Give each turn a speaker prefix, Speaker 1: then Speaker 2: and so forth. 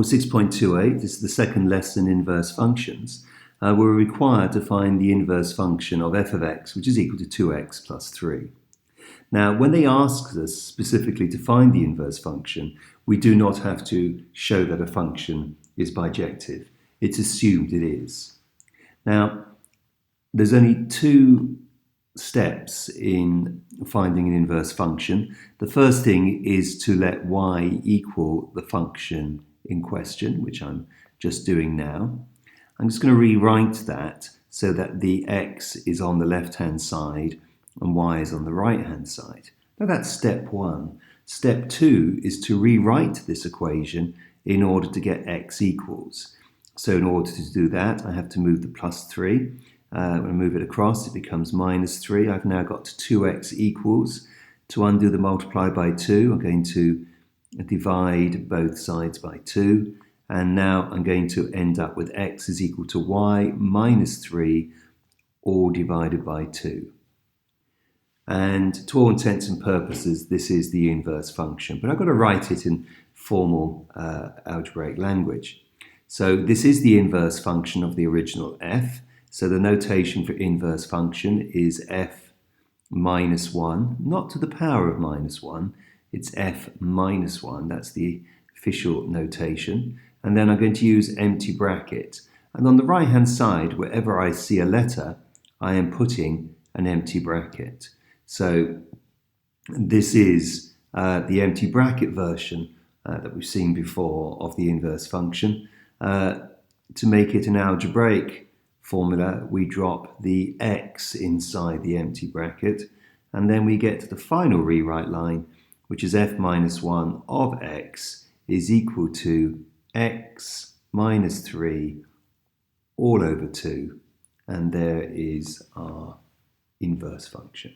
Speaker 1: 6.28, this is the second lesson in inverse functions. We're required to find the inverse function of f of x, which is equal to 2x plus 3. Now, when they ask us specifically to find the inverse function, we do not have to show that a function is bijective. It's assumed it is. Now, there's only two steps in finding an inverse function. The first thing is to let y equal the function in question, which I'm just doing now. I'm just going to rewrite that so that the x is on the left-hand side and y is on the right-hand side. Now that's step one. Step two is to rewrite this equation in order to get x equals. So in order to do that, I have to move the plus 3. When I move it across, it becomes minus 3. I've now got 2x equals. To undo the multiply by 2, I'm going to divide both sides by 2. And now I'm going to end up with x is equal to y minus 3, all divided by 2. And to all intents and purposes, this is the inverse function. But I've got to write it in formal algebraic language. So this is the inverse function of the original f. So the notation for inverse function is f minus 1, not to the power of minus 1, it's f minus 1, that's the official notation. And then I'm going to use empty bracket. And on the right hand side, wherever I see a letter, I am putting an empty bracket. So this is the empty bracket version that we've seen before of the inverse function. To make it an algebraic formula, we drop the x inside the empty bracket, and then we get to the final rewrite line, which is f minus 1 of x is equal to x minus 3 all over 2, and there is our inverse function.